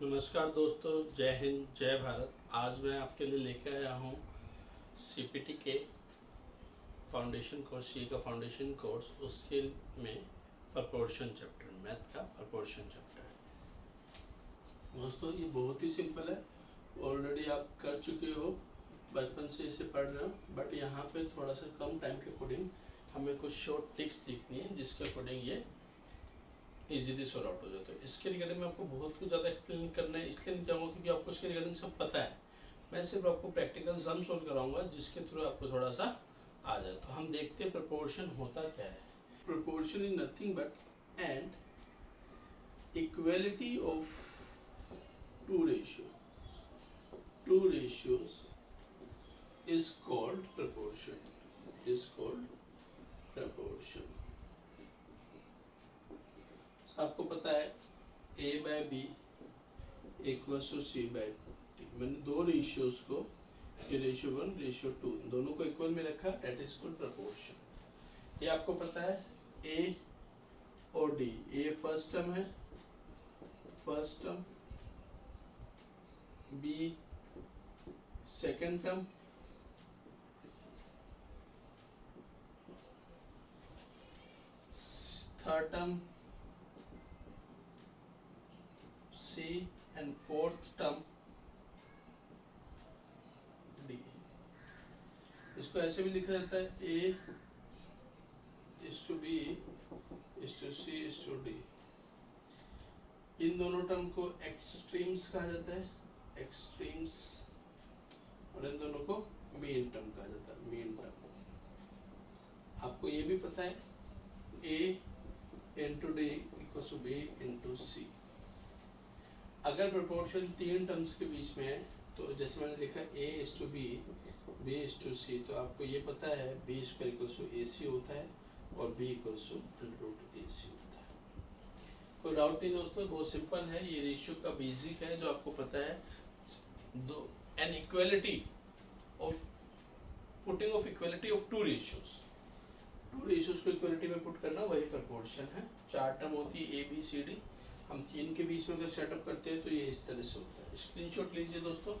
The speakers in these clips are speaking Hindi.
नमस्कार दोस्तों, जय हिंद, जय भारत। आज मैं आपके लिए लेकर आया हूँ सीपीटी के फाउंडेशन कोर्स, सी का फाउंडेशन कोर्स, उसके में प्रपोर्शन चैप्टर, मैथ का प्रपोर्शन चैप्टर। दोस्तों ये बहुत ही सिंपल है, ऑलरेडी आप कर चुके हो, बचपन से इसे पढ़ रहे हो, बट यहाँ पे थोड़ा सा कम टाइम के अकॉर्डिंग हमें कुछ शॉर्ट टिक्स लिखनी है जिसके अकॉर्डिंग ये इजीली सॉल्व आउट हो जाता है। इसके रिगार्डिंग में आपको बहुत कुछ ज़्यादा एक्सप्लेन करना है, इसलिए नहीं चाहूँगा क्योंकि आपको इसके रिगार्डिंग सब पता है। मैं सिर्फ आपको प्रैक्टिकल सम सॉल्व कराऊंगा जिसके थ्रू आपको थोड़ा सा आ जाए। तो हम देखते हैं प्रपोर्शन होता क्या है। Proportion is nothing but and equality of two ratios is called proportion। आपको पता है a by b equals to c by d। मैंने दो रेशियोज को, ये रेशियो 1 रेशियो 2, दोनों को इक्वल में रखा, दैट इज कॉल्ड प्रपोर्शन। ये आपको पता है a और d, a फर्स्ट टर्म है, b second term, third term c and fourth term d। इसको ऐसे भी लिखा जाता है a is to b is to c is to d। इन दोनों टर्म को एक्सट्रीम्स कहा जाता है, एक्सट्रीम्स, और इन दोनों को मीन टर्म कहा जाता है, मीन टर्म। आपको ये भी पता है a into d equals to b into c। अगर प्रोपोर्शन तीन टर्म्स के बीच में है तो जैसे मैंने लिखा a is to b, b is to c, तो आपको ये पता है b square equals to ac होता है और b इक्वल्स टू √ac होता है। कोई डाउट नहीं दोस्तों, बहुत सिंपल है, ये रेशियो का बेसिक है जो आपको पता है। दो an equality of putting of equality of two ratios को इक्वालिटी में पुट करना, वही प्रपोर्शन है। चार टर्म होती है a b c d, हम तीन के बीच में अगर सेटअप करते हैं तो ये इस तरह से होता है। स्क्रीनशॉट लीजिए दोस्तों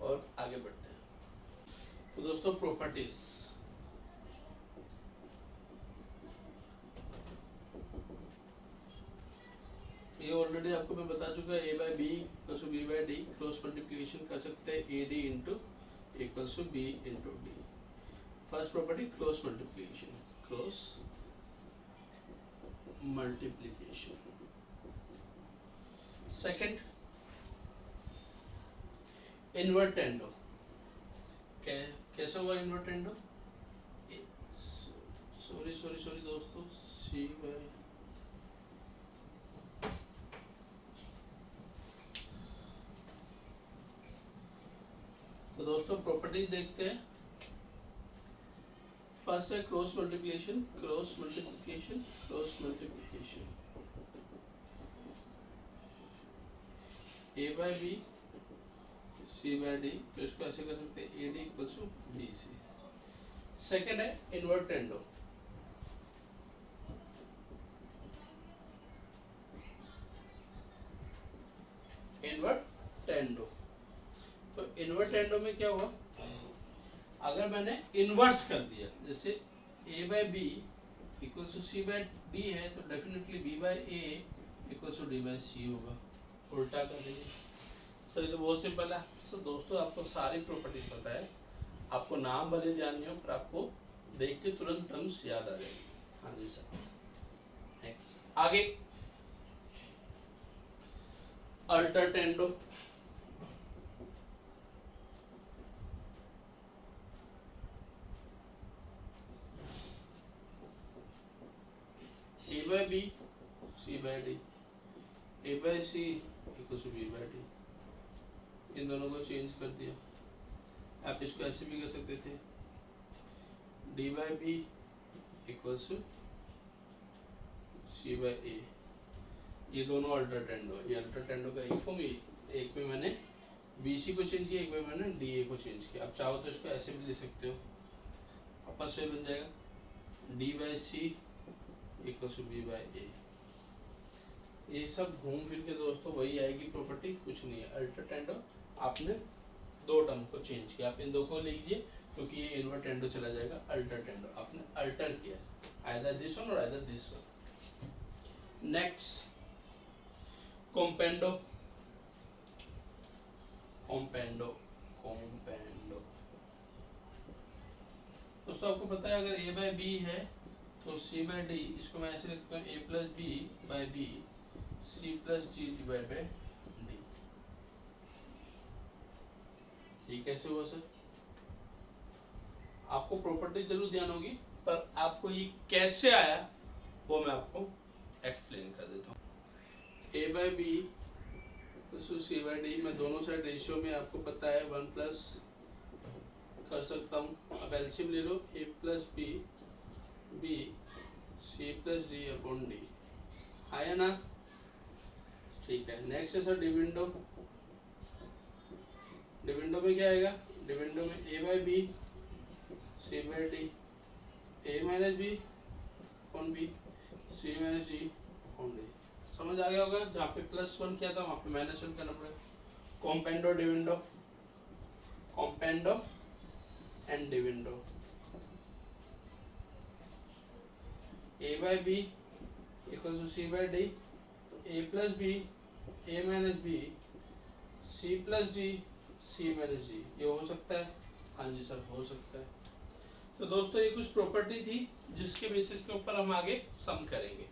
और आगे बढ़ते हैं। तो दोस्तों प्रॉपर्टीज, ये ऑलरेडी आपको मैं बता चुका है, a by b equals to b by d, cross multiplication कर सकते हैं ad into equals to b into d। First property cross multiplication, second invertendo. कैसा हुआ इन्वर्टेंडो? सॉरी दोस्तों, c by तो दोस्तों प्रॉपर्टीज देखते हैं। फर्स्ट है cross multiplication, a by b c by d, तो इसको ऐसे कर सकते हैं ad equals to bc। Second है इन्वर्टेंडो, तो इन्वर्टेंडो में क्या हुआ, अगर मैंने इन्वर्स कर दिया, जैसे a by b equals to c by d है तो definitely b by a equals to d by c होगा, उल्टा कर दीजिए। तो ये तो बहुत सिंपल है। तो दोस्तों आपको सारी प्रॉपर्टीज पता है, आपको नाम भले ध्यान नहीं हो पर आपको देख के तुरंत टर्म्स याद आ जाएगी। हाँ जी सर, नेक्स्ट आगे alternendo, a by b c by d, a by c equals to b by d। इन दोनों को चेंज कर दिया, आप इसको ऐसे भी कर सकते थे d by b equals to c by a। ये दोनों अल्टरटेंडो, ये अल्टरटेंडो का एक फॉर्म, एक में मैंने bc को चेंज किया, एक में मैंने da को चेंज किया। आप चाहो तो इसको ऐसे भी लिख सकते हो, आपस में बन जाएगा d by c equals to b by a। ये सब घूम फिर के दोस्तों वही आएगी प्रॉपर्टी, कुछ नहीं है। अल्टर टेंडो आपने दो टर्म को चेंज किया, आप इन दो को लीजिए क्योंकि ये इन्वर्ट टेंडो चला जाएगा अल्टर टेंडो, आपने अल्टर किया, आइदर दिस वन और आइदर दिस वन। नेक्स्ट कॉम्पेंडो, कॉम्पेंडो, कॉम्पेंडो दोस्तों आपको पता है अगर a बाय बी है तो c बाय डी, इसको मैं ऐसे लिखता हूँ a plus B by B c plus D divide by D. ये कैसे हुआ सर? आपको प्रॉपर्टी जरूर ध्यान होगी, पर आपको ये कैसे आया वो मैं आपको एक्सप्लेन कर देता हूँ। a by B c by D, मैं दोनों साइड रेशियो में आपको पता है 1 प्लस कर सकता हूँ। अब एलसीएम ले लो, a plus B B C plus D upon D, आया ना? ठीक है। नेक्स्ट है सर डिविडेंडो। डिविडेंडो में क्या आएगा? डिविडेंडो में a by B C by D, a minus B upon B C minus D upon D. समझ आ गया होगा? जहाँ पे प्लस वन किया था वहाँ पे माइनस वन करना पड़ेगा। Componendo dividendo, componendo and dividendo. a by b equal to c by d, तो a plus b a minus B C plus d c minus d, ये हो सकता है? हाँ जी सर हो सकता है। तो दोस्तों ये कुछ प्रॉपर्टी थी जिसके बेसिस के ऊपर हम आगे सम करेंगे।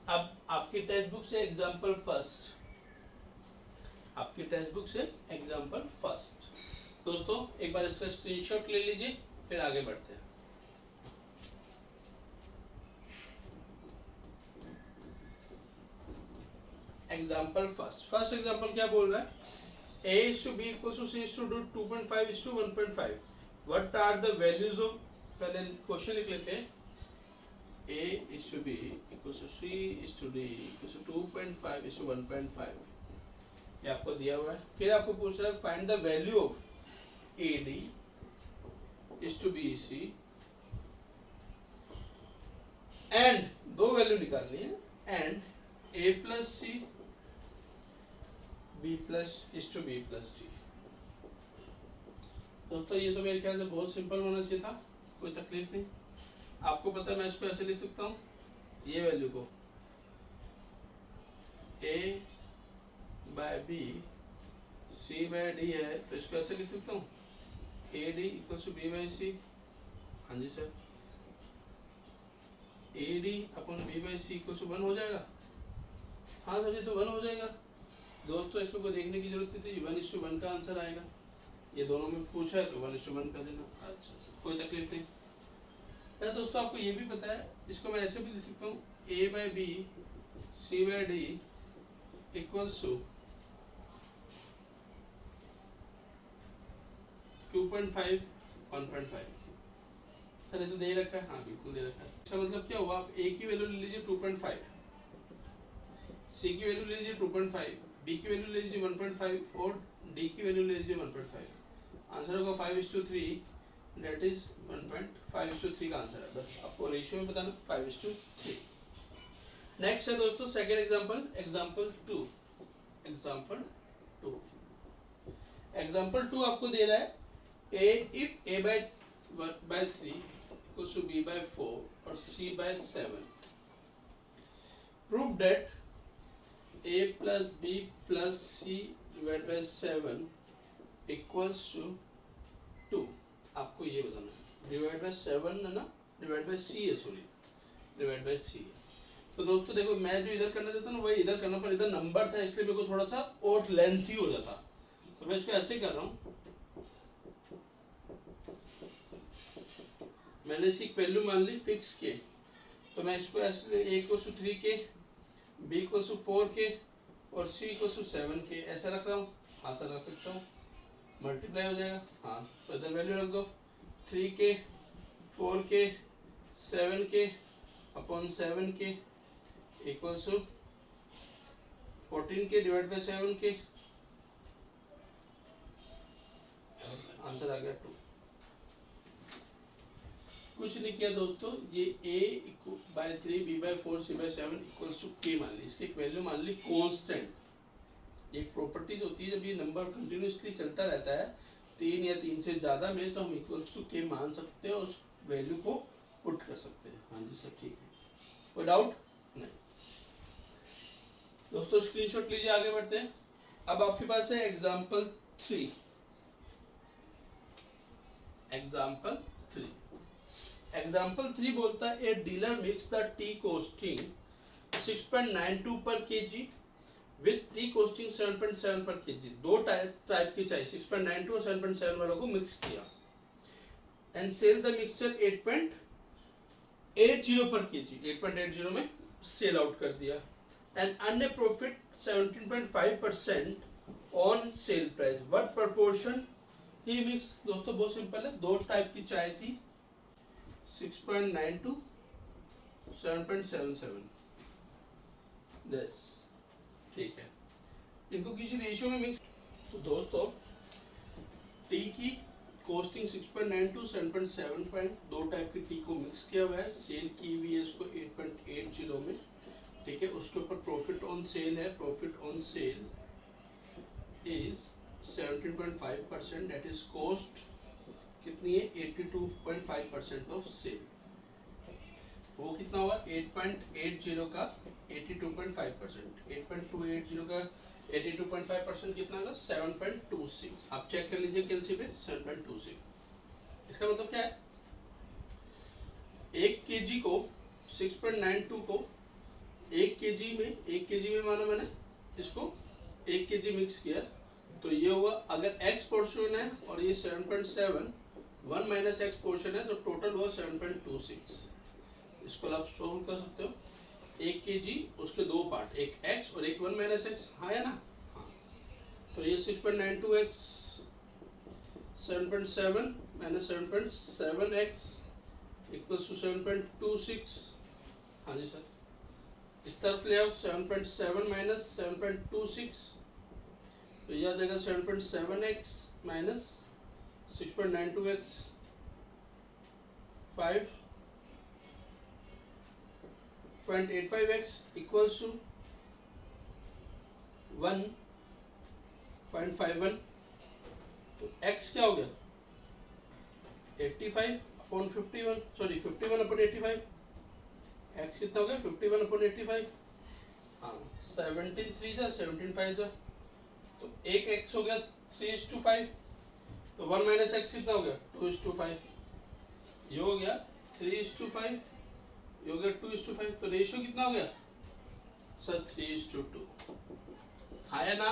अब आपकी टेक्स्ट बुक से एग्जांपल फर्स्ट, आपकी टेक्स्ट बुक से एग्जांपल फर्स्ट दोस्तों एक बार इसका स्क्रीनशॉट ले लीजिए, फिर आगे बढ़ते हैं। एग्जांपल फर्स्ट, फर्स्ट एग्जांपल क्या बोल रहा है? a is to b equals to c is to do 2.5 is to 1.5, what are the values of, पहले क्वेश्चन लिख लेते हैं। a is to b equals to c is to d equals to 2.5 is to 1.5, ये आपको दिया हुआ है। फिर आपको पूछ रहा है find the value of ad is to bc and दो वैल्यू निकालनी है, and a plus C b plus is to B plus D. दोस्तों ये तो मेरे ख्याल से बहुत सिंपल होना चाहिए था, कोई तकलीफ नहीं। आपको पता है मैं इसको ऐसे लिख सकता हूँ, ये वैल्यू को a by B C by d है तो इसको ऐसे लिख सकता हूँ a d equal to b by c. हाँ जी sir, a d upon b by c equal to 1 हो जाएगा। हाँ सर ये तो 1 हो जाएगा दोस्तों, इसको कोई देखने की जरूरत नहीं थी, 1:1 का आंसर आएगा। ये दोनों में पूछा है तो 1:1 कर देना। अच्छा सर कोई तकलीफ नहीं। क्या दोस्तों आपको ये भी पता है, इसको मैं ऐसे भी लिख सकता हूँ a by B C by D equals to 2.5 1.5। Sir ये तो दे रखा है, हाँ बिल्कुल दे रखा है। इसका मतलब क्या हुआ, आप a की वैल्यू ले लीजिए 2.5, c की वैल्यू ले लीजिए 2.5, b की वैल्यू ले लीजिए 1.5 और d की वैल्यू ले लीजिए 1.5। आंसर होगा 5:3, दैट इज 1.5:3 का आंसर है। बस आपको रेशियो में बताना 5:3। नेक्स्ट है दोस्तों सेकंड एग्जांपल, एग्जांपल 2। एग्जांपल 2 आपको दे रहा है a if a by 3 equals to b by 4 और c by 7, prove that a plus b plus c divided by 7 equals to 2। आपको ये बताना है, डिवाइड बाय 7 है ना, डिवाइड बाय c है, सॉरी डिवाइड बाय c। तो दोस्तों देखो मैं जो इधर करना चाहता हूँ वही इधर करना, पर इधर नंबर था इसलिए मेरे को थोड़ा सा और लेंथी हो जाता, तो मैं इसको ऐसे कर रहा हूँ। मैंने इसकी वैल्यू मान ली फिक्स के, तो मैं इसको ऐसे a इक्वल्स टू 3 के, b इक्वल्स टू 4 के और c इक्वल्स टू 7 के ऐसा रख रहा हूँ। हाँ सर रख सकता हूँ, मल्टीप्लाई हो जाएगा। हाँ तो इधर वैल्यू रख दो 3 के 4 के 7 के अपॉन 7 के इक्वल्स टू 14 के डिवाइड बाय 7 के, आंसर आ गया 2। कुछ नहीं किया दोस्तों, ये a/3 b/4 c/7 equals to k मान ली, इसकी एक वैल्यू मान ली कांस्टेंट। एक प्रॉपर्टीज होती है जब ये नंबर कंटिन्यूसली चलता रहता है 3 या 3 से ज़्यादा में, तो हम इक्वल्स टू k मान सकते हैं और उस वैल्यू को पुट कर सकते हैं। हाँ जी सर ठीक है, कोई डाउट नहीं। दोस्तों स्क्रीनशॉट लीजिए, आगे बढ़ते हैं। अब आपके पास है एग्जाम्पल 3। एग्जाम्पल 3 बोलता है a dealer makes the T costing 6.92 पर केजी विथ टी कॉस्टिंग 7.7 पर केजी। दो टाइप की चाय 6.92 और 7.7 वालों को मिक्स किया एंड सेल द मिक्सचर 8.80 पर केजी, 8.80 में सेल आउट कर दिया एंड अन्य profit 17.5% on sale price. What proportion he mix. दोस्तों बहुत सिंपल है, दो टाइप की चाय थी 6.92 7.77 दिस, ठीक है, इनको किसी रेशियो में मिक्स। तो दोस्तों टी की कॉस्टिंग 6.92 7.7 दो टाइप की टी को मिक्स किया हुआ है, सेल की हुई है इसको 8.80 में, ठीक है। उसके ऊपर प्रॉफिट ऑन सेल है, profit on sale is 17.5%, that is cost कितनी है 82.5% ऑफ सेल। वो कितना हुआ 8.80 का 82.5%, 8.280 का 82.5% कितना होगा 7.26। आप चेक कर लीजिए कैलसी पे 7.26। इसका मतलब क्या है, 1 केजी को 6.92 को 1 केजी में माना मैंने इसको 1 केजी मिक्स किया, तो ये हुआ अगर x पोर्शन है और ये 7.7 1 माइनस x पोर्शन है तो टोटल हुआ 7.26। इसको आप सोल्व कर सकते हो। 1 केजी उसके दो पार्ट, एक x और एक 1 माइनस x, हाँ है ना, हाँ। तो ये 6.92x 7.7 minus 7.7x equals to 7.26। हाँ जी सर, इस तरफ ले आओ 7.7 माइनस 7.26, तो यह आ जाएगा 7.7x minus 6.92x 5.85x equals to 1.51। तो x क्या हो गया 85/51, सॉरी 51/85। x कितना हो गया 51/85, हाँ 17 जा 17 जा, तो एक x हो गया 3:5, तो 1 माइनस x कितना हो गया 2:5, ये हो गया 3:5, ये हो गया 2:5, तो रेशियो कितना हो गया सर 3:2। हाँ है ना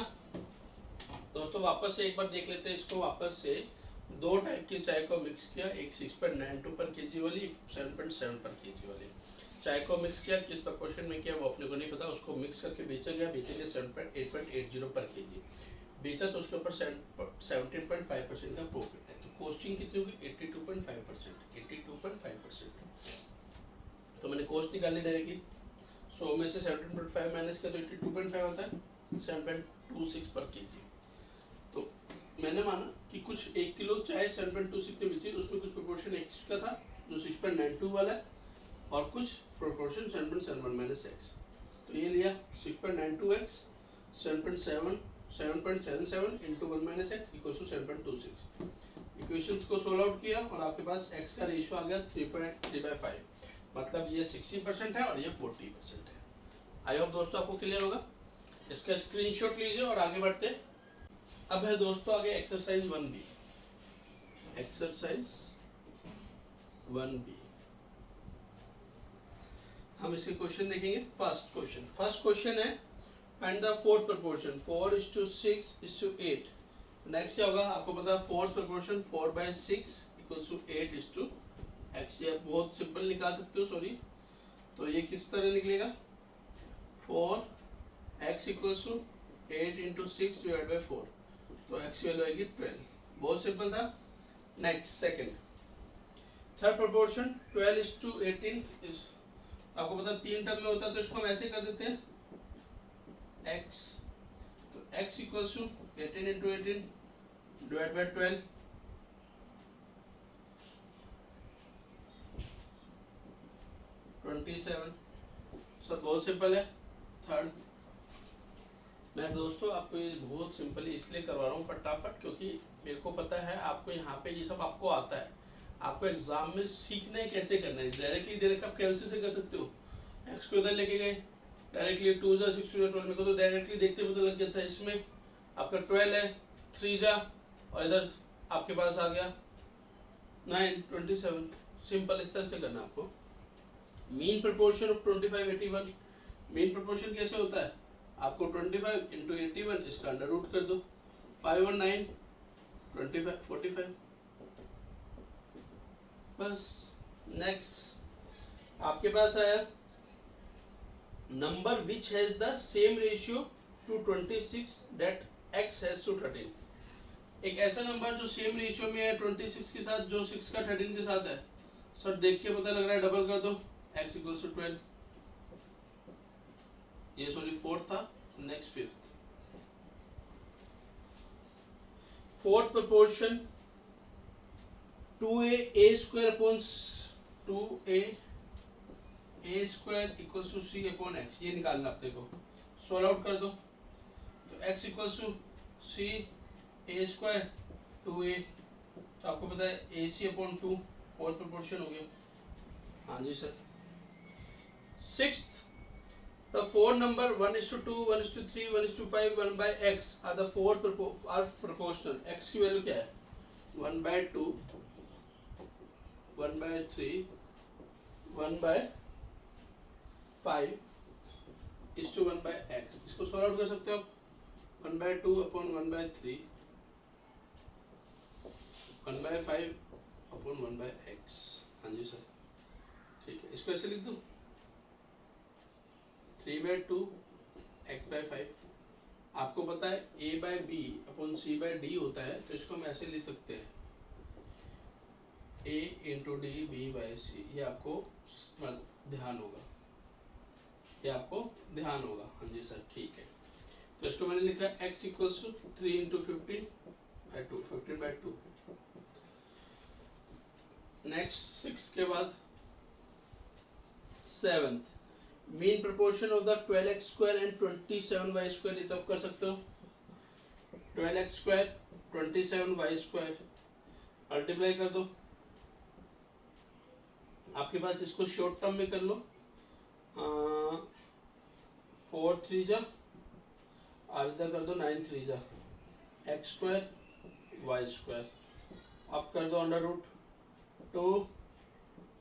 दोस्तों, वापस से एक बार देख लेते हैं इसको। वापस से दो टाइप की चाय को मिक्स किया, एक 6.92 पर केजी वाली, एक 7.7 पर केजी वाली। चाय को मिक्स किया, किस प्रपोर्शन में किया वो अपने को नहीं पता, उसको मिक्स करके बेचा गया, बेचे गए 8.80 पर केजी बेचा, तो उसके ऊपर 17.5% का प्रॉफिट है। तो कॉस्टिंग कितनी होगी 82.5%, 82.5%। तो मैंने कॉस्ट निकाली डायरेक्टली, 100 में से 17.5 माइनस किया तो 82.5 होता है, 7.26 पर केजी। तो मैंने माना कि कुछ 1 किलो चाय 7.26 के बेची, उसमें कुछ प्रोपोर्शन एक्स का था जो 6.92 वाला है, और कुछ प्रोपोर्शन 7.71 माइनस एक्स। तो ये लिया 6.92x 7.77 into 1 minus X equal to 7.26। Equations को सोल्व आउट किया और आपके पास x का रेशियो आ गया 3.3/5, मतलब ये 60% है और ये 40% है। आई होप दोस्तों आपको क्लियर होगा। इसका स्क्रीनशॉट लीजिए और आगे बढ़ते हैं। अब है दोस्तों आगे एक्सरसाइज 1b। एक्सरसाइज 1b हम इसके क्वेश्चन देखेंगे। फर्स्ट क्वेश्चन है find the fourth proportion 4:6:8। Next क्या होगा आपको पता है, fourth proportion 4/6 equals to 8:x। ये बहुत सिंपल निकाल सकते हो, सॉरी। तो ये किस तरह निकलेगा 4x equals to 8 × 6 divide by 4, तो x की वैल्यू आएगी 12। बहुत सिंपल था। Next second, third proportion 12:18 is, आपको पता 3 टर्म में होता है, तो इसको हम ऐसे कर देते हैं x, तो x equals to 18 × 18 divide by 12, 27। Sir बहुत सिंपल है। थर्ड, मैं दोस्तों आपको ये बहुत सिंपली इसलिए करवा रहा हूँ फटाफट, क्योंकि मेरे को पता है आपको यहाँ पे ये सब आपको आता है। आपको एग्जाम में सीखना है कैसे करना है। डायरेक्टली दे रखा आप कैंसिल से कर सकते हो, एक्स को इधर लेके गए डायरेक्टली 2 जा 6 जा 12, मेरे को तो डायरेक्टली देखते पता लग गया था। इसमें आपका 12 है, 3 जा और इधर आपके पास आ गया 9 27। सिंपल इस तरह से करना आपको। Mean proportion of 25 81, mean proportion कैसे होता है, आपको 25 इंटू 81 इसका अंडर रूट कर दो, 5 और 9 25 45 बस। नेक्स्ट आपके पास आया number which has the same ratio to 26 that x has to 13। एक ऐसा नंबर जो सेम रेशियो में है 26 के साथ, जो 6 का 13 के साथ है। सर देख के पता लग रहा है, डबल कर दो, x इक्वल्स टू 12। ये सॉरी फोर्थ था। Next fifth, fourth proportion 2a a square upon 2a a square equals to c upon x, ये निकालना अपने को। सॉल्व आउट कर दो तो x equals to c a square 2a, तो आपको पता है ac अपॉन 2 फोर्थ प्रोपोर्शन हो गया। हाँ जी sir. Sixth, the four number 1:2 1:3 1:5 1/x are the four are proportional। x की वैल्यू क्या है, 1/2 1/3 1/5 is to 1/x। इसको सॉल्व आउट कर सकते हो आप। 1/2 अपॉन 1/3 1/5 अपॉन 1/x। हाँ जी सर ठीक है। इसको ऐसे लिख दूं 3/2 x/5। आपको पता है a/b अपॉन c/d होता है, तो इसको हम ऐसे लिख सकते हैं a इंटू डी b/c। ये आपको ध्यान होगा, ये आपको ध्यान होगा। हाँ जी सर ठीक है। तो इसको मैंने लिखा x equals to 3 into 15/2 15/2। Next 6 के बाद 7th, mean proportion of the 12x square and 27y square. ये तो आप कर सकते हो। 12x square 27y square multiply कर दो। आपके पास इसको शॉर्ट टर्म में कर लो, 4 3 जा और इधर कर दो 9 3 जा, x स्क्वायर y स्क्वायर। अब कर दो अंडर रूट 2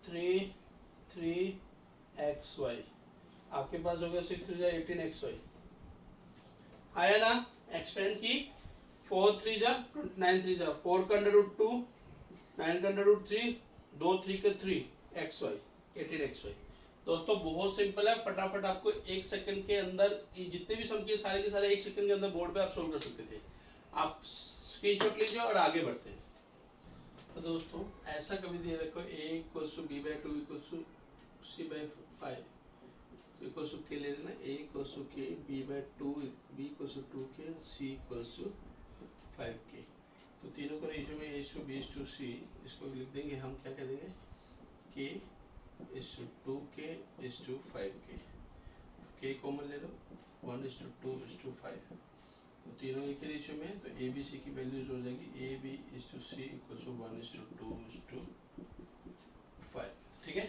3 3 xy। आपके पास हो गया 6 3 जा 18 xy। आया ना, एक्सपेंड की 4 3 जा 9 3 जा, 4 का अंडर रूट 2 9 का अंडर रूट 3 2 3 का 3 xy 18 xy। दोस्तों बहुत सिंपल है, फटाफट आपको 1 सेकंड के अंदर ये जितने भी सम किए सारे के सारे 1 सेकंड के अंदर बोर्ड पे आप सोल्व कर सकते थे। आप स्क्रीनशॉट लीजिए और आगे बढ़ते हैं। तो दोस्तों ऐसा कभी दे रखो a equals to b/2 equals to c/5 equals to k ले लेना, a equals to k b/2 b equals to 2k c equals to 5k। तो तीनों का रेशियो में a to b to c, इसको लिख देंगे हम क्या कह देंगे k is to 2k is to 5k। k common ले लो 1 is to 2 is to 5। तो तीनों एक ही रेशियो में, तो a b c की वैल्यूज हो जाएगी a b is to c equals to 1 is to 2 is to 5। ठीक है।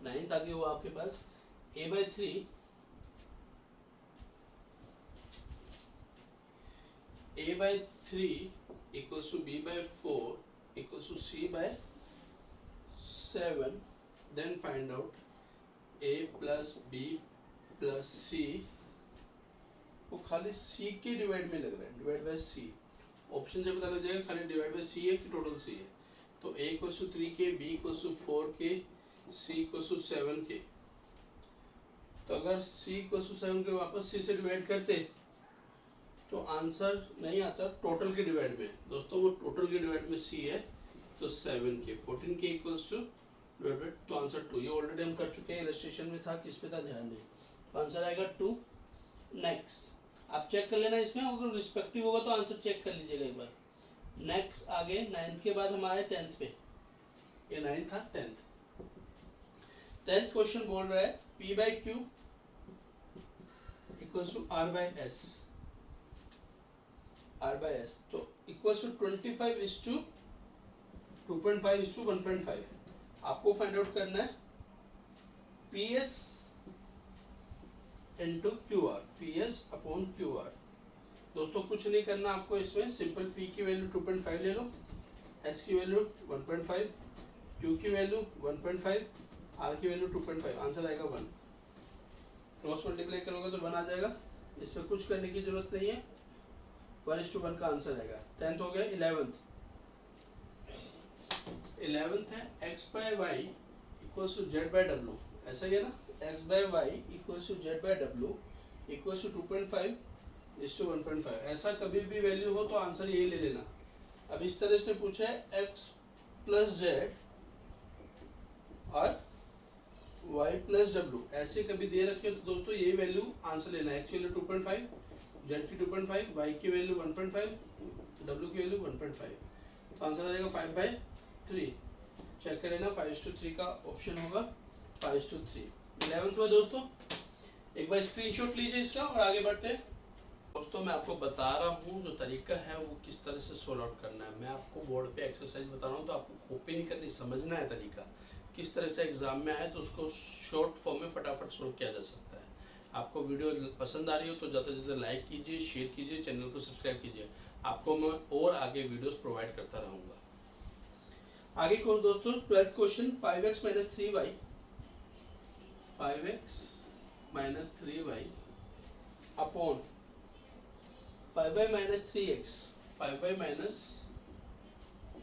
नाइन्थ आगे हुआ आपके पास a/3 equals to b/4 equals to c/7। then find out a plus b plus c वो खाली c के डिवाइड में लग रहा है, डिवाइड बाय c। ऑप्शन से पता लग जाएगा खाली डिवाइड बाय c है कि टोटल c है। तो a equals to 3k b equals to 4k c equals to 7k। तो अगर c इक्वल्स टू 7k वापस c से डिवाइड करते तो आंसर नहीं आता टोटल के डिवाइड में। दोस्तों वो टोटल के डिवाइड में c है, तो 7k 14k equals to divide, तो आंसर 2। ये ऑलरेडी हम कर चुके हैं, इलस्ट्रेशन में था, किस पे था ध्यान दें। तो आंसर आएगा 2। नेक्स्ट आप चेक कर लेना, इसमें अगर रिस्पेक्टिव होगा तो आंसर चेक कर लीजिएगा एक बार। नेक्स्ट आगे 9th के बाद हम आए 10th पे। ये 9 था। 10th क्वेश्चन बोल रहा है P by Q equals to R by S. तो इक्वल्स टू 25:2.5:1.5। आपको फाइंड आउट करना है PS into PS upon QR। दोस्तों कुछ नहीं करना आपको इसमें, सिंपल P की वैल्यू 2.5 ले लो, S की वैल्यू 1.5, Q की वैल्यू 1.5, R की वैल्यू 2.5, आंसर आएगा 1। क्रॉस मल्टीप्लाई करोगे तो 1 आ जाएगा, इसमें कुछ करने की जरूरत नहीं है, 1:1 का आंसर आएगा। 10th हो गया। 11th है x by Y equals to Z by W. ऐसा ही है ना, x by Y equals to Z by W equals to 2.5:1.5। ऐसा कभी भी वैल्यू हो तो आंसर यही ले लेना। अब इस तरह से पूछा है x प्लस जेड और y प्लस डब्ल्यू, ऐसे कभी दे रखे तो दोस्तों यही वैल्यू आंसर लेना है। x की वैल्यू 2.5, z की 2.5, y की वैल्यू 1.5, w की वैल्यू 1.5, तो आंसर आ जाएगा 5/3। चेक कर लेना, 5:3 का ऑप्शन होगा, 5:3। 11th हुआ दोस्तों। एक बार स्क्रीनशॉट लीजिए इसका और आगे बढ़ते हैं। दोस्तों मैं आपको बता रहा हूँ जो तरीका है वो किस तरह से सोल्व आउट करना है। मैं आपको बोर्ड पे एक्सरसाइज बता रहा हूँ, तो आपको कॉपी नहीं करनी, समझना है तरीका किस तरह से एग्जाम में आए तो उसको शॉर्ट फॉर्म में फटाफट सोल्व किया जा सकता है। आपको वीडियो पसंद आ रही हो तो ज़्यादा से ज़्यादा लाइक कीजिए, शेयर कीजिए, चैनल को सब्सक्राइब कीजिए। आपको मैं और आगे वीडियोस प्रोवाइड करता रहूँगा। आगे को दोस्तों 12th question 5x minus 3y, 5x minus 3y upon 5y minus 3x, 5y minus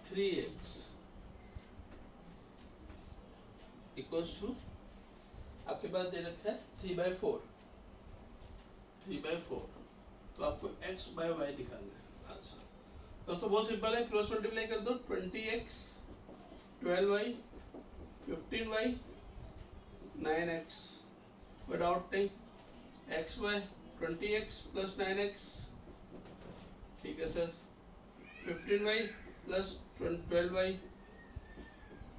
3x equals to आपके पास दे रखा है 3/4, 3/4। तो आपको x बाय y निकालना है। अच्छा दोस्तों बहुत सिंपल है, क्रॉस मल्टीप्लाई कर दो, 20x 12y 15y 9x without take x by 20x plus 9x, ठीक है sir, 15y plus 12y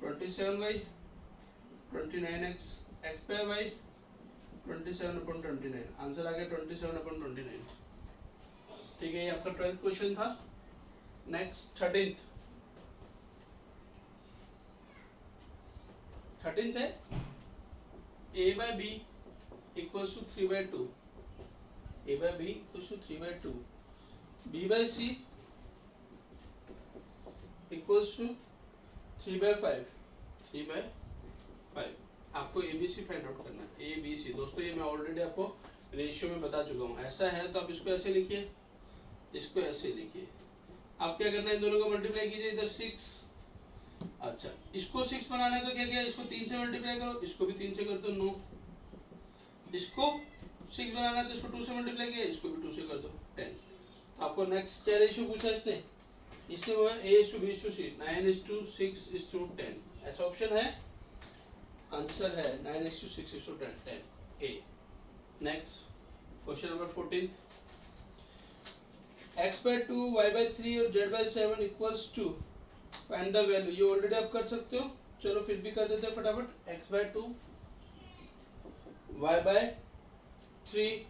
27y 29x, x by y 27/29, answer आ गया 27/29। ठीक है, ये आपका 12th क्वेश्चन था। नेक्स्ट 13th है a by b equals to 3/2, a by b equals to 3/2, b by c equals to 3/5, 3/5। आपको ABC फाइंड आउट करना है, ABC। दोस्तों ये मैं ऑलरेडी आपको रेशियो में बता चुका हूँ। ऐसा है तो आप इसको ऐसे लिखिए, इसको ऐसे लिखिए। आप क्या करना है, इन दोनों को मल्टीप्लाई कीजिए, इधर 6। अच्छा इसको 6 बनाना है तो क्या किया, इसको 3 से मल्टीप्लाई करो, इसको भी 3 से कर दो 9। इसको 6 बनाना है तो इसको 2 से मल्टीप्लाई किया, इसको भी 2 से कर दो 10। तो आपको नेक्स्ट क्या रेशियो पूछा इसने वो है A:B:C, 9:6:10। ऐसा ऑप्शन है, आंसर है 9:6:10, 10 A। Next question number 14, x/2 y/3 और z/7 equals to find the value. ये ऑलरेडी आप कर सकते हो, चलो फिर भी कर देते हैं फटाफट। x/2 y/3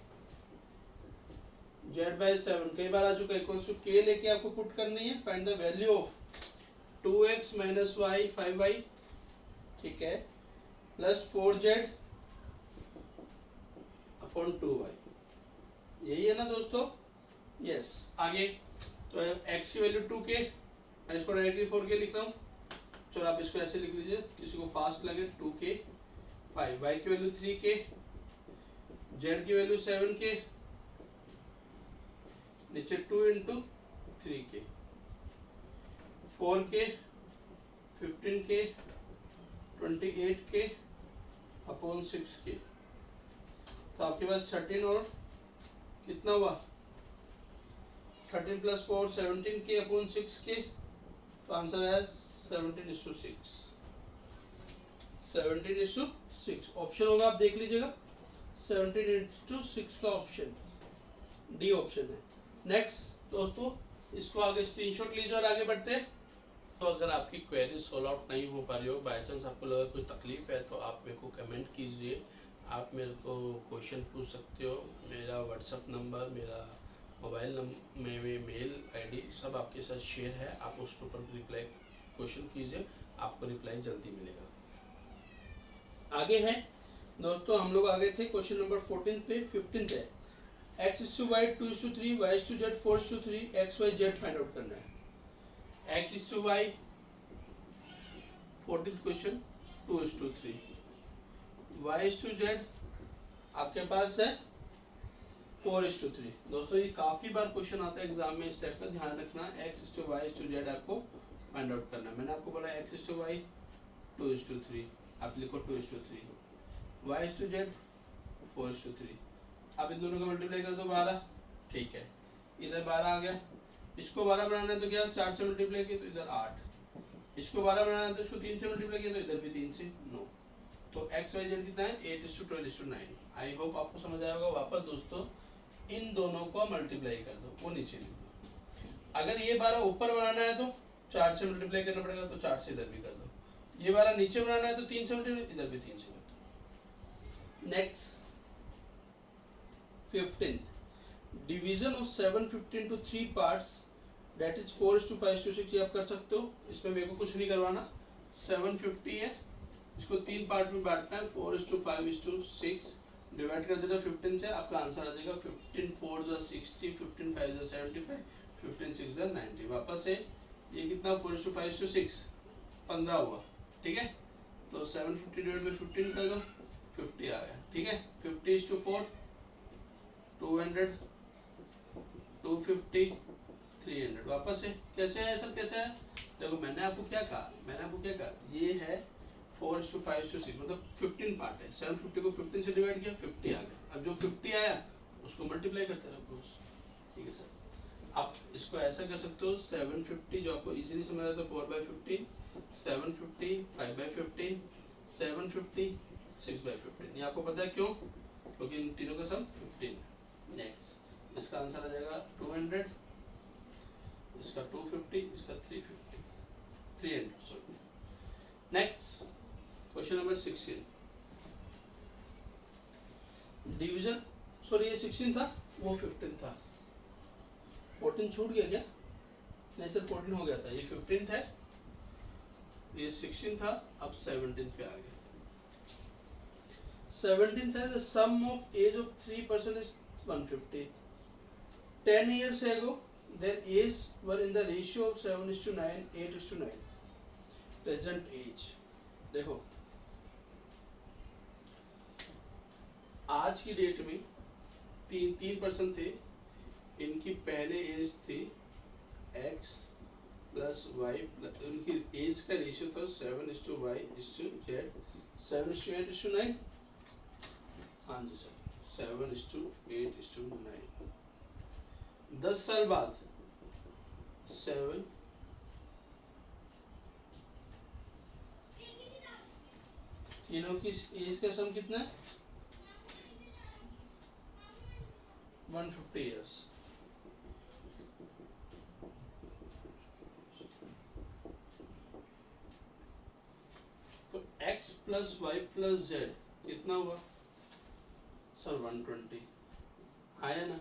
z/7 कई बार आ चुका है, इक्वल्स टू k लेके आपको पुट करनी है। Find the value of 2x minus y 5y, ठीक है, प्लस 4z अपॉन 2y। यही है ना दोस्तों, यस। आगे तो x की वैल्यू 2k, मैं इसको डायरेक्टली 4k लिख रहा हूँ, चलो आप इसको ऐसे लिख लीजिए, किसी को फास्ट लगे। 2k 5, y की वैल्यू 3k, z की वैल्यू 7k, नीचे 2 into 3k, 4k 15k 28k upon 6k। तो आपके पास 13 और कितना हुआ, 13 प्लस 4 17k अपॉन 6k, तो आंसर है 17:6, 17:6 ऑप्शन होगा, आप देख लीजिएगा 17:6 का ऑप्शन डी ऑप्शन है। नेक्स्ट दोस्तों इसको आगे स्क्रीनशॉट लीजिए और आगे बढ़ते हैं। तो अगर आपकी क्वेरी सोल्व आउट नहीं हो पा रही हो, बाई चांस आपको लगा कोई तकलीफ है, तो आप मेरे को कमेंट कीजिए, आप मेरे को क्वेश्चन पूछ सकते हो। मेरा व्हाट्सअप नंबर, मेरा मोबाइल नंबर, मेल आईडी सब आपके साथ शेयर है, आप उसके ऊपर रिप्लाई क्वेश्चन कीजिए, आपको रिप्लाई जल्दी मिलेगा। आगे है दोस्तों, हम लोग आगे थे क्वेश्चन नंबर 14 पे। 15 है x/y 2:3, y/z 4:3, x/y/z find out करना है। x/y 14th क्वेश्चन 2:3, y/z आपके पास है 4:3। दोस्तों ये काफी बार क्वेश्चन आता है एग्जाम में, इस टाइप का ध्यान रखना। x/y/z आपको फाइंड आउट करना है। मैंने आपको बोला x/y 2:3, आप लिखो 2:3, y/z 4:3। आप इन दोनों का मल्टीप्लाई कर दो 12, ठीक है, इधर 12 आ गया। इसको 12 बनाना है तो क्या 4 से मल्टीप्लाई किया तो इधर 8, इसको 12 बनाना है तो इसको 3 से मल्टीप्लाई किया तो इधर भी 3 से 9। तो x/y/z कितना है 8:12:9। आई होप आपको समझ आया होगा। वापस दोस्तों इन दोनों को मल्टीप्लाई कर दो, वो नीचे लिख दो। अगर ये 12 ऊपर बनाना है तो 4 से मल्टीप्लाई करना पड़ेगा, तो 4 से इधर भी कर दो। ये 12 नीचे बनाना है तो 3 से मल्टीप्लाई, इधर भी 3 से कर दो। Next 15th, division of 715 to 3 parts, that is 4:5:6। ये आप कर सकते हो, इसमें मेरे को कुछ नहीं करवाना। 750 है, इसको 3 पार्ट में बांटना है, 4:5:6 डिवाइड कर देना 15 से, आपका आंसर आ जाएगा 15 4 60, 15 5 75, 15 6 90। वापस से ये कितना 4:5:6 15 हुआ, ठीक है। तो 750 डिवाइड बाई 15 कर दो, 50 आ गया, ठीक है। 50:4 200, 250, 300। वापस से कैसे है सर, कैसे है? देखो मैंने आपको क्या कहा, ये है 4:5:6, मतलब 15 पार्ट है। 750 को 15 से डिवाइड किया, 50 आ गया। अब जो 50 आया उसको मल्टीप्लाई करते रहो, ठीक है सर। आप इसको ऐसा कर सकते हो, 750 जो आपको इजीली समझ आता है 4/15, 750 5/15, 750 6/15। ये आपको पता है क्यों? क्योंकि इन तीनों का सम 15 है। नेक्स्ट इसका आंसर आ जाएगा 200, इसका 250, इसका 300 sorry. Next question number 16, division, sorry ये 16 था, वो 15 था। 14 छूट गया क्या? नहीं सर 14 हो गया था, ये 15 है, ये 16 था, अब 17 पे आ गया। 17 है, the sum of age of 3 person is 150. 10 years ago their age were in the ratio of 7:9, 8:9. Present age, देखो आज की डेट में तीन पर्सन थे, इनकी पहले एज थी x प्लस वाई, उनकी एज का रेशियो था 7:y/z, 7:8:9। हाँ जी सर, 7:8:9। 10 साल बाद 7 तीनों की एज का सम कितना है 150 इयर्स। तो x plus Y plus Z कितना हुआ सर 120, आया ना?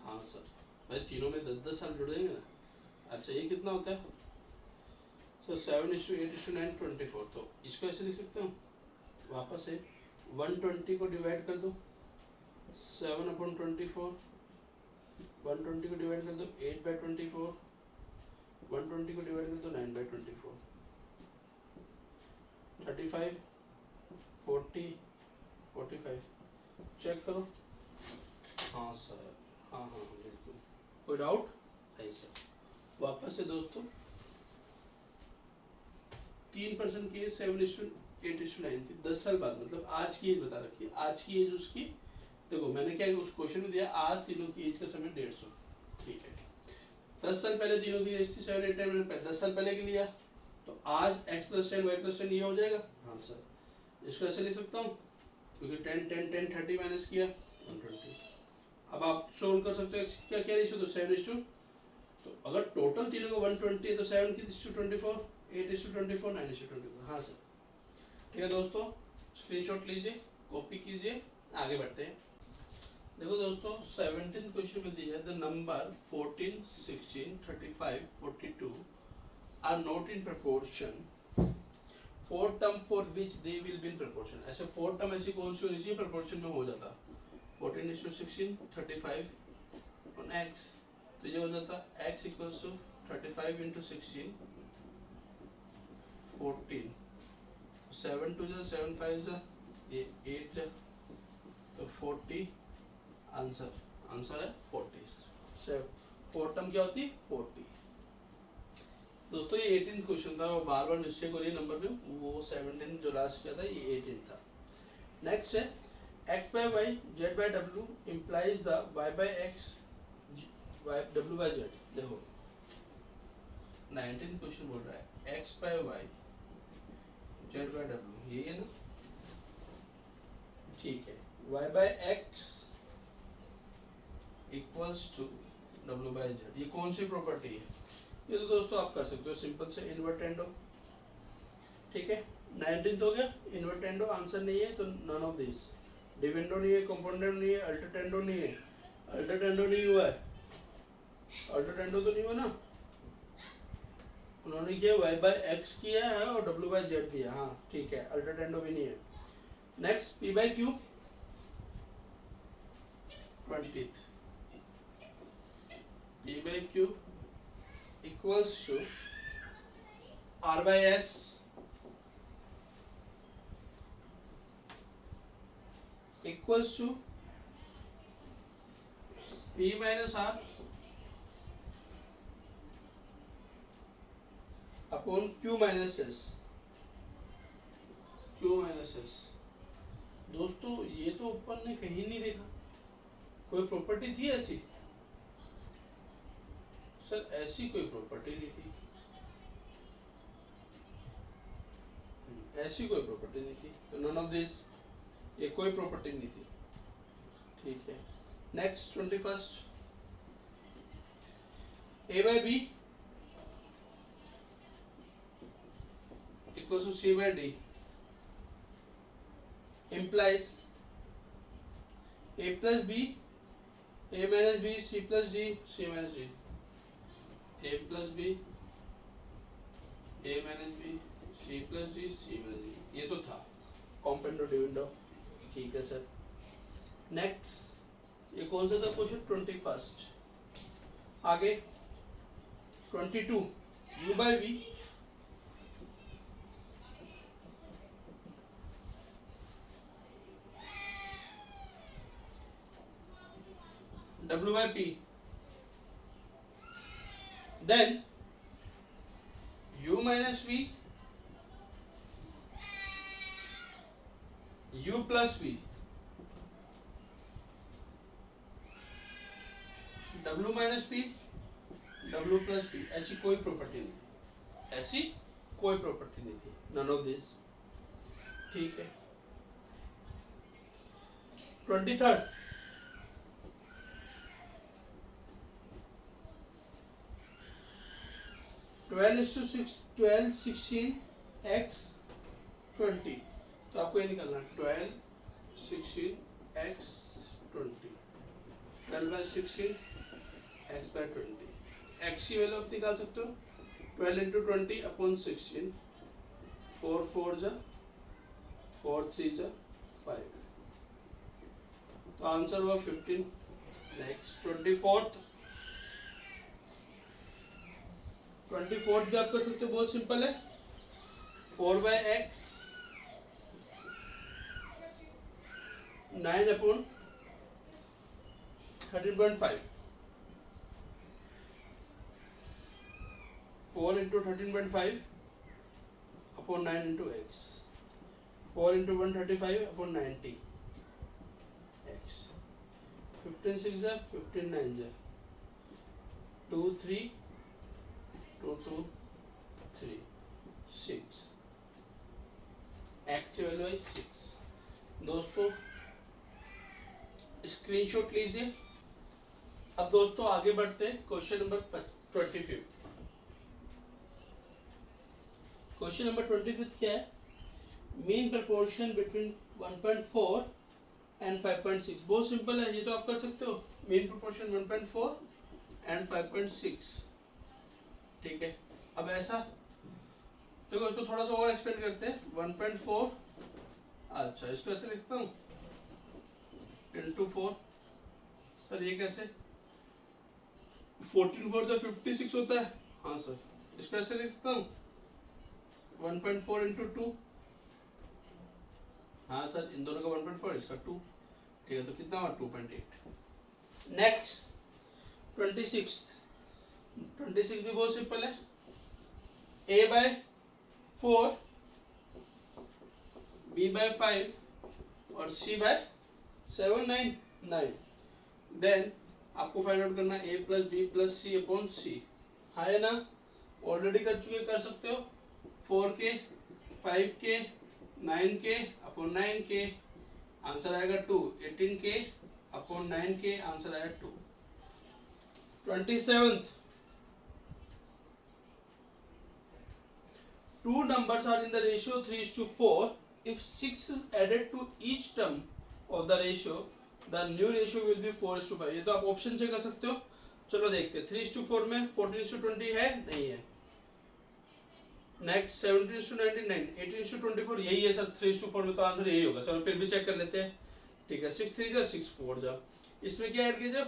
हाँ सर, भाई तीनों में 10-10 साल जुड़ जाएंगे ना। अच्छा ये कितना होता है सर 7:8:9 24। तो इसको ऐसे लिख सकते हो, वापस से 120 को डिवाइड कर दो 7/24, 120 को डिवाइड कर दो 8/24, 120 को डिवाइड कर दो 9/24, 35, 40, 45। चेक करो। हाँ सर, हाँ बिल्कुल, कोई डाउट नहीं सर। वापस से दोस्तों 3% की 7:8:9 थी, 10 साल बाद, मतलब आज की एज बता रखी है। आज की एज उसकी, देखो मैंने क्या उस क्वेश्चन में दिया, आज तीनों की एज का समय 150, ठीक है। 10 साल पहले तीनों की एज थी 7, 8, 9, 10 साल पहले के लिया, तो आज x + 10 y + 10 ये हो जाएगा। हाँ सर, इसको ऐसे लिख सकता हूँ, क्योंकि 10 10 10 30 माइनस किया 120। अब आप सोल्व कर सकते हो x क्या क्या रेशियो, तो 7:8 तो अगर टोटल तीनों को 120 है तो 7:24, 8:24, 9:24। हाँ सर, ठीक है दोस्तों, स्क्रीनशॉट लीजिए, कॉपी कीजिए, आगे बढ़ते हैं। देखो दोस्तों 17th क्वेश्चन में दिया है the number 14, 16, 35, 42 are not in proportion, 4 term for which they will be in proportion. ऐसे 4 टर्म ऐसी कौन सी होनी चाहिए प्रपोर्शन में हो जाता, 14:16, 35 on x, तो ये हो जाता x इक्वल्स टू 35 इंटू 16, 14, 7 2 7 5 ये 8 तो 40, आंसर है 40। 4 टर्म क्या होती है 40। दोस्तों ये 18th क्वेश्चन था, वो बार बार मिस्टेक हो रही है नंबर में, वो 17 जो लास्ट किया था ये 18 था। नेक्स्ट है x by y z by w implies the y by x w by z। देखो 19th क्वेश्चन बोल रहा है x by y z by w, यही है ना, ठीक है, y by x equals to w by z, ये कौन सी प्रॉपर्टी है, ये तो दोस्तों आप कर सकते हो सिंपल से इन्वर्टेंडो, ठीक है। 19th हो गया, इन्वर्टेंडो आंसर नहीं है तो नन ऑफ दिस, डिविडेंडो नहीं है, कंपाउंडेंडो नहीं है, अल्टरटेंडो नहीं है, अल्टरटेंडो नहीं हुआ है, अल्टरटेंडो तो नहीं हुआ ना, उन्होंने किया y by x किया है और w by z दिया, हाँ ठीक है, अल्टरटेंडो भी नहीं है। Next p by q 20th, p by q equals to r by s equals to p minus r upon q minus s, q minus s। दोस्तों ये तो ऊपर ने कहीं नहीं देखा, कोई प्रॉपर्टी थी ऐसी, सर ऐसी कोई प्रॉपर्टी नहीं थी, ऐसी कोई प्रॉपर्टी नहीं थी, तो नन ऑफ दिस, ये कोई प्रॉपर्टी नहीं थी, ठीक है। Next 21st, a by b equals to c by d implies a plus b, a minus b, c plus d, c minus d, a plus b, a minus b, c plus d, c minus d, ये तो था कॉम्पेंडो डिविडेंडो, ठीक है सर। नेक्स्ट ये कौन सा था क्वेश्चन 21st, आगे 22 u by v w by p, then u minus v, u plus v, w minus p, w plus p, ऐसी कोई प्रॉपर्टी नहीं थी, ऐसी कोई प्रॉपर्टी नहीं थी, नन ऑफ दिस, ठीक है। 23rd, ट्वेल्व 16 x 20, तो आपको ये निकालना 12 16 x 20, 12 by 16 x by 20, x की वैल्यू आप निकाल सकते हो 12 into 20 upon 16, 4 4 जा 4 3 जा 5, तो आंसर हुआ 15। नेक्स्ट 24th भी आप कर सकते हो, बहुत सिंपल है, 4 by x 9 upon 13.5, 4 into 13.5 upon 9 into x, 4 into 135 upon 90 x, 15 6 जा 15 9 जा 2 3 2 2 3 6, x की वैल्यू है 6। दोस्तों स्क्रीनशॉट लीजिए। अब दोस्तों आगे बढ़ते हैं क्वेश्चन नंबर 25। क्वेश्चन नंबर 25 क्या है? Mean proportion between 1.4 and 5.6। बहुत सिंपल है, ये तो आप कर सकते हो। Mean proportion 1.4 and 5.6। ठीक है, अब ऐसा देखो, इसको थोड़ा सा और एक्सपेंड करते हैं। 1.4, अच्छा इसको ऐसे लिखता हूँ इंटू 4। सर ये कैसे? 14 4 से 56 होता है। हाँ सर, इसको ऐसे लिखता हूँ 1.4 इंटू 2। हाँ सर, इन दोनों का 1.4, इसका 2। ठीक है, तो कितना हुआ? 2.8। नेक्स्ट 26। 26 भी बहुत सिंपल है। a बाय 4, b बाय 5 और c बाय 7, 9। देन आपको फाइंड आउट करना a plus b plus c upon c. हाँ है ना? ऑलरेडी कर चुके, कर सकते हो। 4k 5k 9k upon 9k, answer आएगा 2। 18k अपॉन 9k, आंसर आएगा 2। 27th, two numbers are in the ratio 3:4. If 6 is added to each term of the ratio, the new ratio will be 4:5। ये तो आप ऑप्शन से कर सकते हो। चलो देखते हैं। 3:4 में 14:20 है? नहीं है। नेक्स्ट 17:99, 18:24, यही है सर। 3:4 में तो आंसर यही होगा। चलो फिर भी चेक कर लेते हैं। ठीक है, 6 3 जा 6 4 जा। इसमें क्या ऐड किया जाए?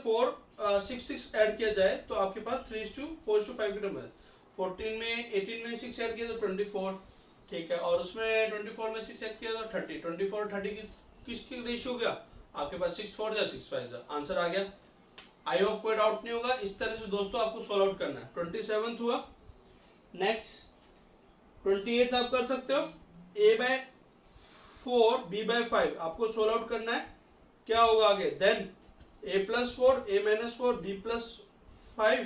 6 6 ऐड किया जाए तो आपके पास 3:4:5 की टर्म है। 14 में 18 में 6 ऐड किया तो 24। ठीक है, और उसमें 24 में 6 ऐड किया तो 30। 24 30 की किसकी रेशियो हो गया? आपके पास 6 4 जा 6 5 जा, आंसर आ गया। आई होप कोई डाउट नहीं होगा। इस तरह से दोस्तों आपको सॉल्व आउट करना है। 27th हुआ। नेक्स्ट 28 आप कर सकते हो। a बाय 4 b बाय 5 आपको सोल्व आउट करना है। क्या होगा आगे? Then a plus 4 a minus 4 b plus 5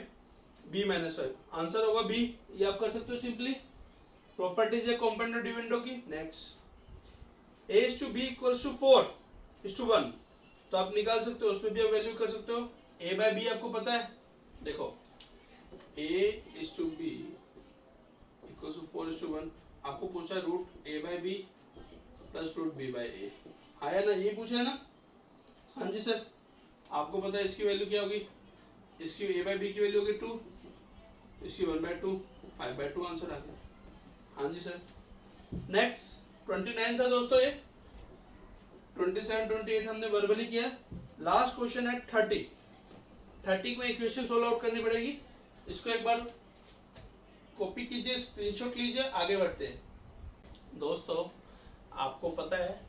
b minus 5, answer होगा b। ये आप कर सकते हो सिंपली। प्रॉपर्टीज है कंपाउंड और डिविडेंडो की। Next a is to b equals to 4 is to 1, तो आप निकाल सकते हो, उसमें भी आप वैल्यू कर सकते हो। a बाय b आपको पता है, देखो a is to b equals to 4 is to 1। आपको पूछा है root a by b plus root b by a, आया ना? ये पूछा है ना? हाँ जी सर। आपको पता है इसकी वैल्यू क्या होगी? इसकी a बाय b की वैल्यू होगी 2, इसकी 1/2, 5/2, आंसर आ गया। हाँ जी सर। नेक्स्ट 29 था दोस्तों ये। 27 28 हमने वर्बली किया। लास्ट क्वेश्चन है 30। 30 को इक्वेशन सोल्व आउट करनी पड़ेगी। इसको एक बार कॉपी कीजिए, स्क्रीनशॉट लीजिए, आगे बढ़ते हैं। दोस्तों आपको पता है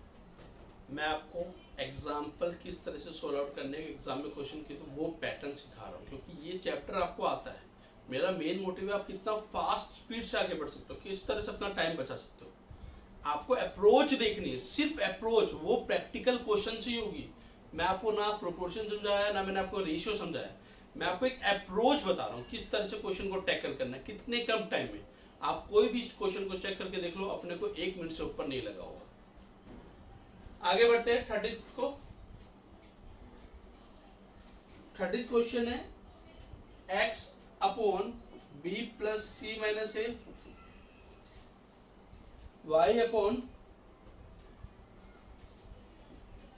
मैं आपको एग्जाम्पल किस तरह से सोल्व आउट करने के एग्जाम में क्वेश्चन की, तो वो पैटर्न सिखा रहा हूँ, क्योंकि ये चैप्टर आपको आता है। मेरा मेन मोटिव है आप कितना फास्ट स्पीड से आगे बढ़ सकते हो, किस तरह से अपना टाइम बचा सकते हो। आपको अप्रोच देखनी है, सिर्फ अप्रोच, वो प्रैक्टिकल क्वेश्चन से ही होगी। मैं आपको ना प्रोपोर्शन समझाया, ना मैंने आपको रेशियो समझाया। मैं आपको एक अप्रोच बता रहा हूँ किस तरह से क्वेश्चन को टैकल करना है, कितने कम टाइम में। आप कोई भी क्वेश्चन को चेक करके देख लो, अपने को 1 मिनट से ऊपर नहीं लगा होगा। आगे बढ़ते हैं 30th को। 30th क्वेश्चन है x upon b plus C minus A, y upon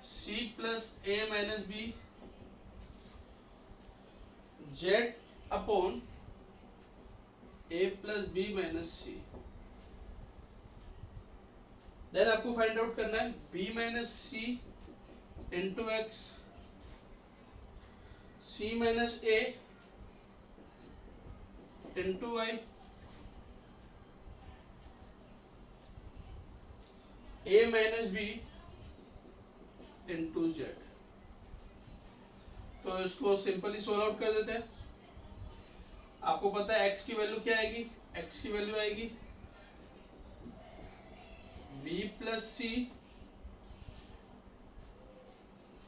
c plus a minus b, z upon a plus b minus c। Then आपको फाइंड आउट करना है b minus C into X, c minus a into Y, a minus b into Z. तो इसको सिंपली सोल्व आउट कर देते हैं। आपको पता है x की वैल्यू क्या आएगी? x की वैल्यू आएगी b plus C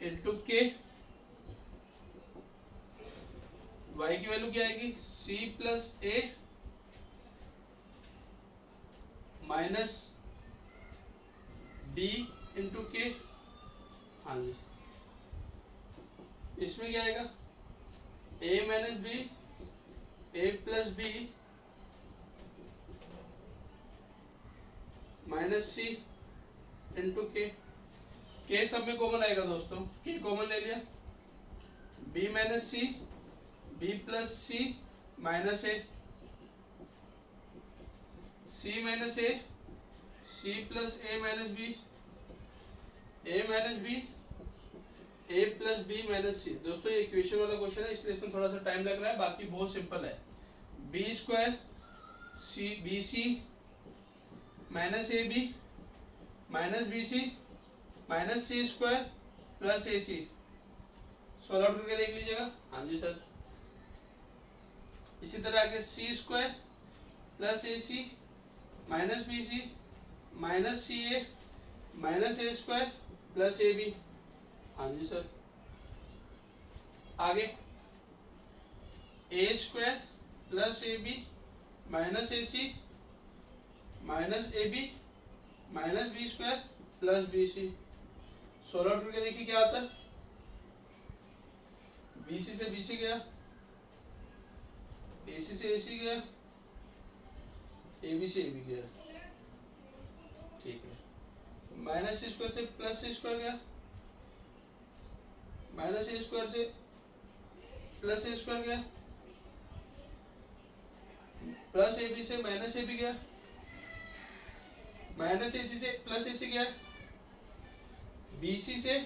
into K, y की वैल्यू क्या आएगी? c plus A minus D into K. हाँ जी, इसमें क्या आएगा? a minus B A plus B minus C into K सब में कॉमन आएगा दोस्तों, के कॉमन ले लिया, B minus C, B plus C minus a, C minus a, C plus A minus B, A minus B, A plus B minus सी। दोस्तों ये इक्वेशन वाला क्वेश्चन है इसलिए इसमें थोड़ा सा टाइम लग रहा है, बाकी बहुत सिंपल है। B square c b C minus A b minus B C minus C square plus a c, solve out करके देख लीजिएगा। हाँ जी सर। इसी तरह आगे c square plus a C minus B C minus c a minus A square plus A b. हाँ जी सर। आगे a square plus A b minus a C minus A b minus B square plus b सी, सोलह आउट करके देखिए क्या आता है। बी सी से बी सी गया, ए सी से ए सी गया, ए बी से ए बी गया, ठीक है। माइनस सी स्क्वायर से प्लस सी स्क्वायर गया, माइनस ए स्क्वायर से प्लस ए स्क्वायर गया, प्लस ए बी से माइनस ए बी गया, माइनस ए सी से प्लस ए सी गया, बी सी से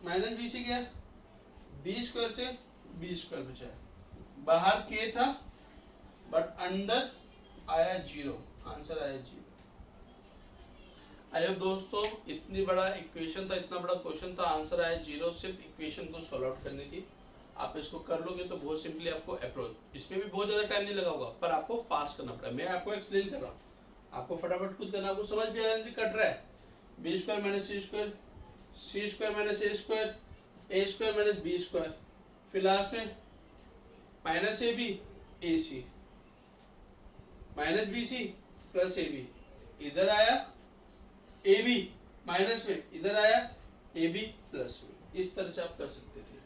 माइनस बी सी गया, बी स्क्वायर से बी स्क्वायर बचा है। बाहर के था बट अंदर आया जीरो, आंसर आया जीरो। आइए दोस्तों इतनी बड़ा इक्वेशन था, इतना बड़ा क्वेश्चन था, आंसर आया जीरो। सिर्फ इक्वेशन को सॉल्व आउट करनी थी। आप इसको कर लोगे तो बहुत सिंपली आपको अप्रोच, इसमें भी बहुत ज्यादा टाइम नहीं लगा होगा पर आपको फास्ट करना पड़ेगा। मैं आपको एक्सप्लेन कर रहा हूँ, आपको फटाफट खुद करना, आपको समझ भी आया कट रहा है। B square minus C square, C square minus A square, A square minus B square, फिर लास्ट में minus A B A C minus B C plus A B, इधर आया ए बी माइनस में, इधर आया ए बी प्लस में। इस तरह से आप कर सकते थे।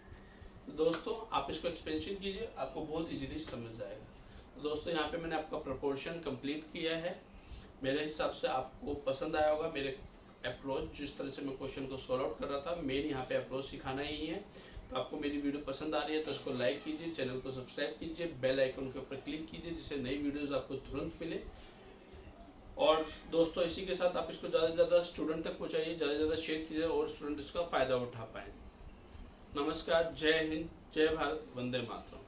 तो दोस्तों आप इसको एक्सपेंशन कीजिए, आपको बहुत इजीली समझ जाएगा। तो दोस्तों यहाँ पे मैंने आपका प्रोपोर्शन कंप्लीट किया है। मेरे हिसाब से आपको पसंद आया होगा मेरे अप्रोच, जिस तरह से मैं क्वेश्चन को सॉल्व आउट कर रहा था। मेन यहाँ पे अप्रोच सिखाना ही है। तो आपको मेरी वीडियो पसंद आ रही है तो इसको लाइक कीजिए, चैनल को सब्सक्राइब कीजिए, बेल आइकन के ऊपर क्लिक कीजिए जिससे नई वीडियोस आपको तुरंत मिले। और दोस्तों इसी के साथ आप इसको ज़्यादा से ज़्यादा स्टूडेंट तक पहुँचाइए, ज़्यादा से ज़्यादा शेयर कीजिए और स्टूडेंट इसका फ़ायदा उठा पाएँ। नमस्कार, जय हिंद, जय भारत, वंदे मातरम।